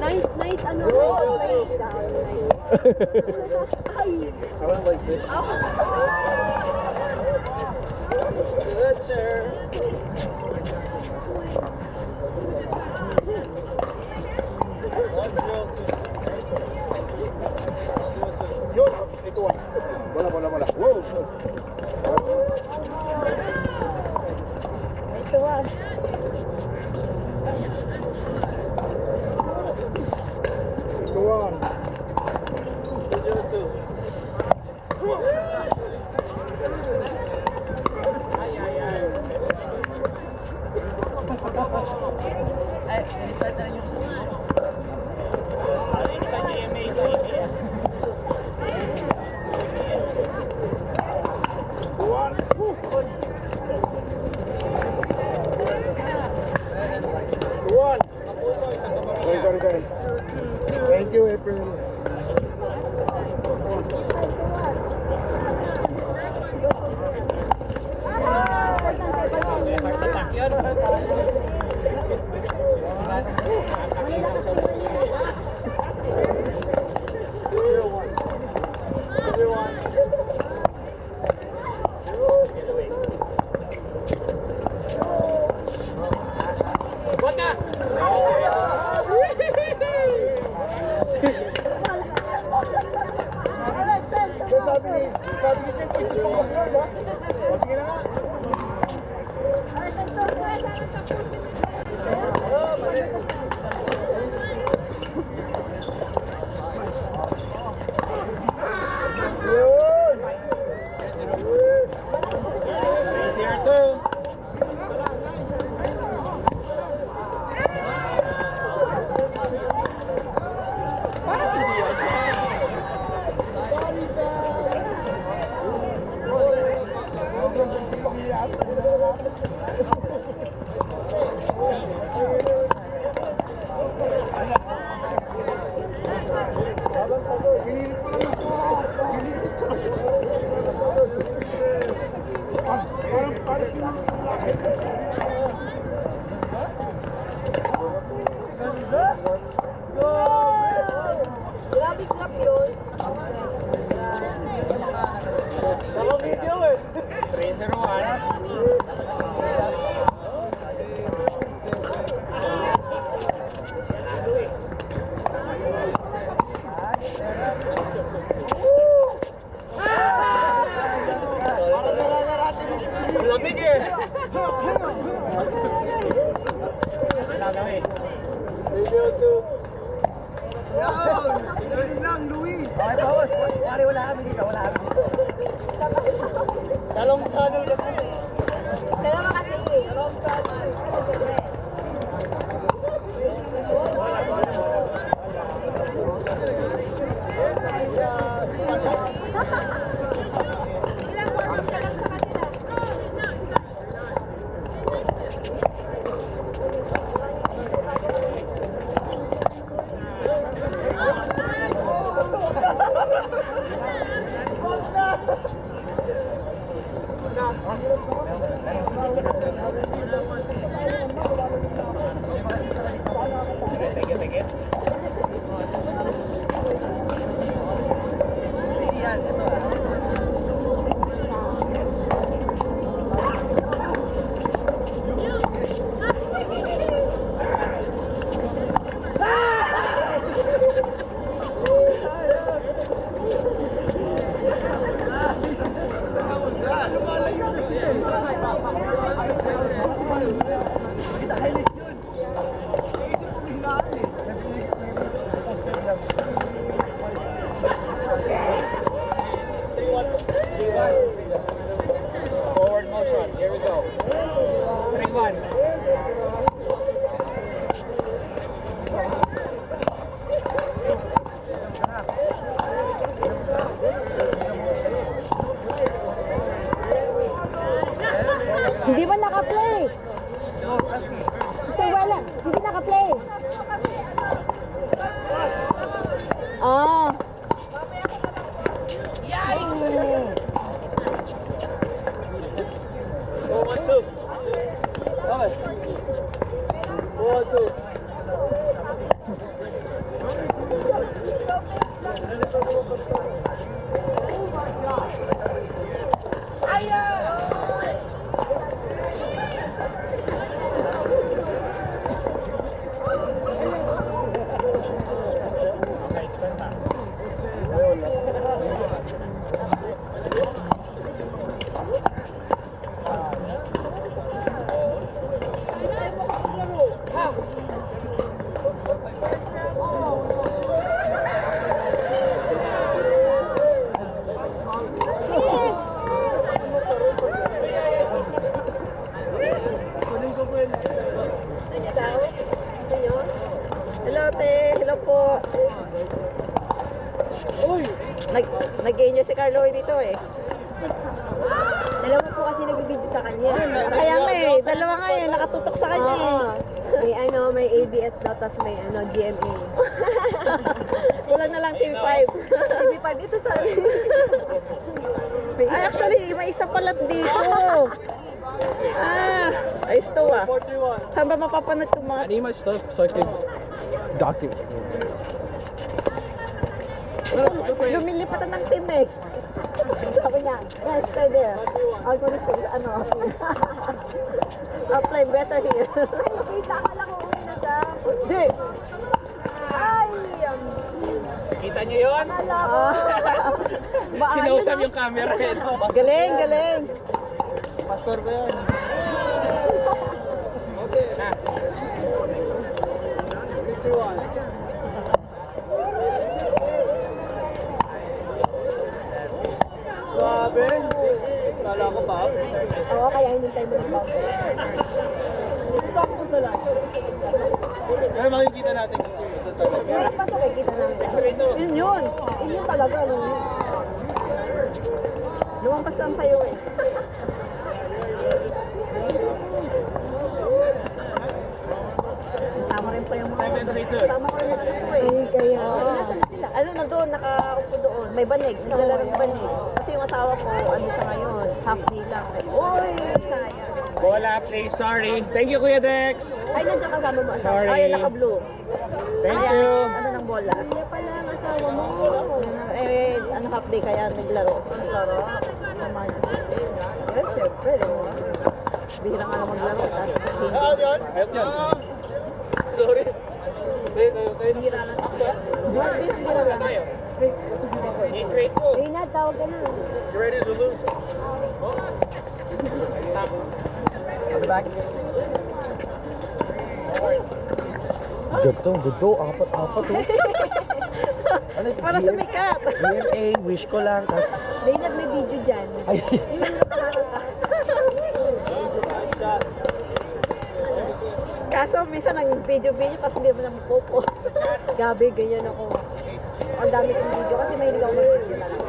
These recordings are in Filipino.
Nice, ano, nice. Ay. I went like this. Good, sir. Yun, ito ah. Wala. Wow. Ito ah. Ito ah. Sorry. Thank you, April. Sabi niya ito, ito po sir, ba? O, sige na nga. Lamig eh! Lang, Louie! Okay, boss. Pare, wala kami dito. Talong sa ano lang. Dalawa kasi. Ilang warm-up ka lang sa kanila. Forward motion. Here we go. 3-1. Hindi ba naka-play? Kasi wala. Hindi naka-play. Hello po. Uy! Nag-enjoy si Carlo dito eh. Dalawa po kasi nag-video sa kanya. Kaya nga eh, dalawa nga eh, nakatutok sa kanya eh. Oo. May ABS daw, tas may GMA. Wala na lang Team 5. TV5 ito sa... Ay, actually, may isa pala dito. Ayos to ah. 41. Saan ba mapapanood itong mga... I need my stuff so I can document. Lumilipatan ng team eh. Sabi niya, yeah, stay there. I'll go to see, I'll play better here. Kita ka lang uuwi na siya. Di. Ay! Kita niyo yun? Akala ko. Kinausap yung camera eh. No? Galing, galing. Pastor ba yan? Okay. Na. 51. Grabe. Kala ko ba? Oo, kaya hinintay mo ng bawang. Stop ko sa lang. Pero makikita natin kung ito talaga. Pero pasok eh, kita namin. Yun yun. Yun talaga, no? Lumampas lang sa'yo eh. Kasama rin pa yung mga... 732. Kasama ko yung mga ano eh. Kaya. Nasaan sila? Ano na doon, nakaupo doon. May banig, naglalaro ng banig. Kasi yung asawa ko, ano siya ngayon, half day lang. Uy, sayang. Bola, play, sorry. Thank you, Kuya Dex. Ay, nandiyan kasama mo. Sorry. Ay, naka-blue. Thank Ayan, you. ano ng bola? Kaya pala ang asawa mo. Eh, ano half day kaya naglaro. Ang sarap. Naman. Eh, syempre, no? Bihira nga lang maglaro. Tapos hindi. Ayun. Sorry. Bira lang ako. Bihira lang tayo. Trade po. Reynad, tawag ka na. You ready to lose? Come back. Gusto, apat-apat oh. Ano, Para sumikat. GMA, wish ko lang. Tas, Reynad, may video dyan. ay, Kaso minsan nang video-video tapos hindi mo na mapopost. Gabi, ganyan ako. Ang dami kong video kasi mahilig ako mag-video na lang.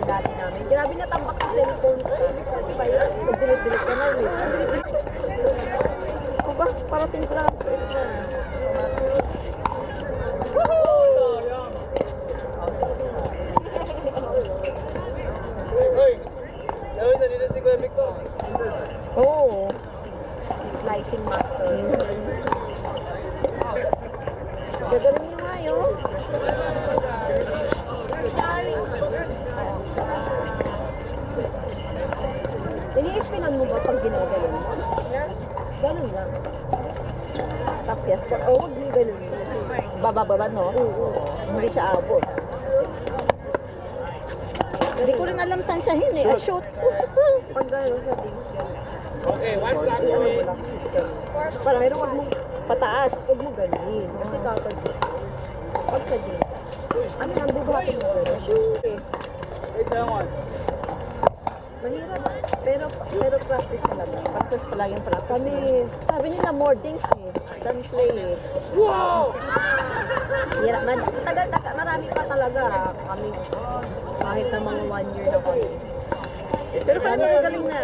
Dati namin. Grabe na tambak sa cellphone ko. Sabi ba yun? Mag-delete-delete ka na ulit. O ba, parating ko lang sa isa. Hoy! Lawin na dito si Kuya Victor. Oo. Slicing master. Gagaling nyo nga yun. Ini-explainan mo ba pag ginagalan mo? Ganun lang. Tapyas ka. Oo, huwag mo ganun. Baba-baba, no? Oo. Hindi siya abot. Hindi ko rin alam tansyahin eh. I shoot. Pag gano'n sabi ko siya. Okay, one stop Ano away. mo lang. Parang Pero huwag mo, pataas. huwag mo ganin. Kasi kapansin. Pag sa gym. Ano nang bubuhatin mo gano'n? Shoot eh. Wait, that one. Mahirap. Pero practice talaga. Practice pala yung practice. Kami, Sabi nila more things eh. Than play eh. Wow! hirap. Marami pa talaga. Kami, kahit na mga 1 year na kami. Pero kaya magaling na.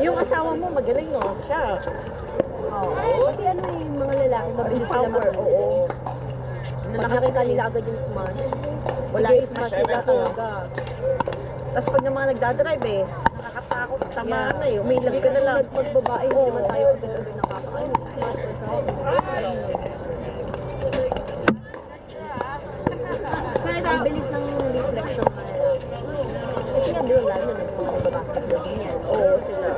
Yung asawa mo magaling no? Siya. Oo. Kasi ano yung mga lalaki, mabilis sila Power, mag-move. oo. Pag nakita nila agad yung smash, Wala sige, yung smash smash nila talaga. talaga. Tapos pag yung mga nagdadrive eh, nakakatakot, tamaan na eh. Umilag Hindi ka na lang. Pagbabae, hindi naman tayo agad-agad nakakaano. Smash or something. Ang bilis ng reflection ng mga lalaki. Kasi nga, di ba lalo na mga nagbabasketball din yan. Oo, sila.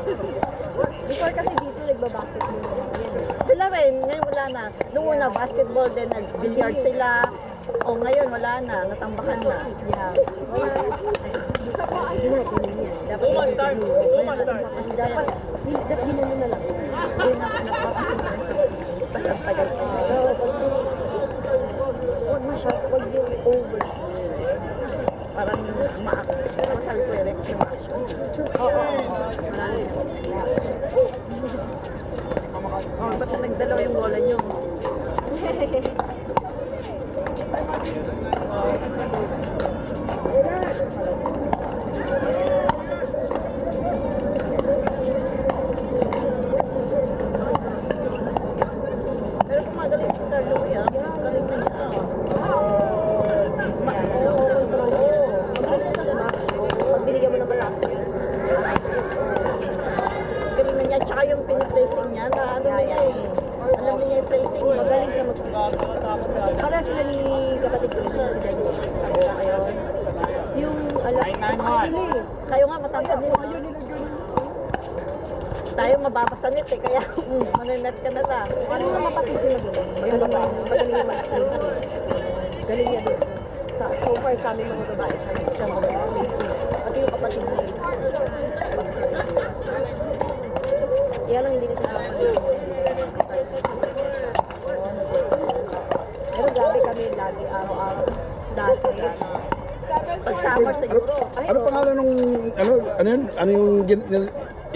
Before kasi dito, nagbabasketball na lang yan. Sila rin, ngayon wala na. Noong una, basketball din, nag-billiard sila. O ngayon, wala na, natambakan na. Yeah. Hindi na, ganun yan. Dapat Woman time. Woman time. Kasi dapat, ginano na lang. Yun ang nagpapasunod sa basta ang tagal ko. Huwag masyado, huwag yung over. Parang maak. Masal ko yung Rex yung action. Oo. Oh, ba't nagdalaw yung bola nyo? Pero kung magaling si Carlo yan, galing na niya. Control mo. Magaling siya sa smash. Pag binigyan mo ng malakas yun. Galing na niya, tsaka yung pinipressing niya, na ano na niya eh. Alam niya yung pressing eh. Magaling siya mag-press. Para sila ni kapatid ko, si Daniel. Ayun. Yung, alam, Kayo nga matangkad din. Tayo mababasanit eh, kaya mananet ka na lang. ano yung mapatid ko magaling. Magaling yung mag-place. Galing niya doon. So far sa amin mga babae, siya mag-place. Pati yung kapatid niya. Kaya lang hindi na siya nakapagod. Pero grabe kami lagi, araw-araw. Dati. Pag summer siguro. Ano pangalan nung ano yun? Ano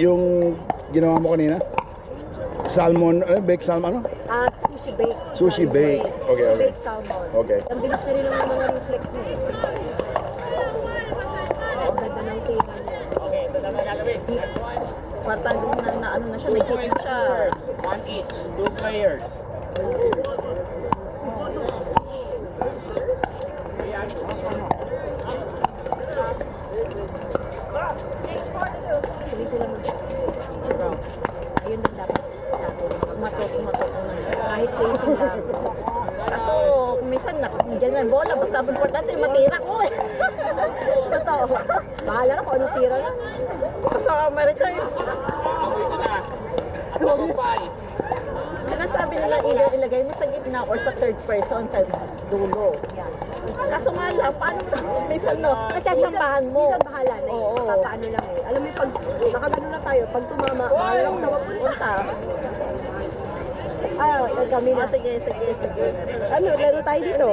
yung ginawa mo kanina? Salmon, baked salmon ano? Sushi bake. Sushi bake. Okay, Sushi okay. bake salmon. Okay. Ang bilis na rin ng mga reflex mo eh. Ang ganda ng tira niya. Kwarta doon na ano na siya, nag-hit na siya. One each, 2 players. Sige sila mo. Ayun din dapat sa atin. Umatok na siya. Kahit placing lang. Kaso, kung minsan, dyan na yung bola, basta ang importante, matira ko eh. Totoo. Bahala na kung anong tira lang. Basta Amerika yun. Ito na. At magupay. Sinasabi nila either ilagay mo sa gitna or sa third person sa dulo. Yan. Kaso nga lang, paano minsan no, natsatsambahan mo. Minsan bahala na eh. Oo. Papaano lang eh. Alam mo pag nakagano na tayo, pag tumama, bahala lang sa mapunta. Ay, kami na. Sige. Ano, laro tayo dito.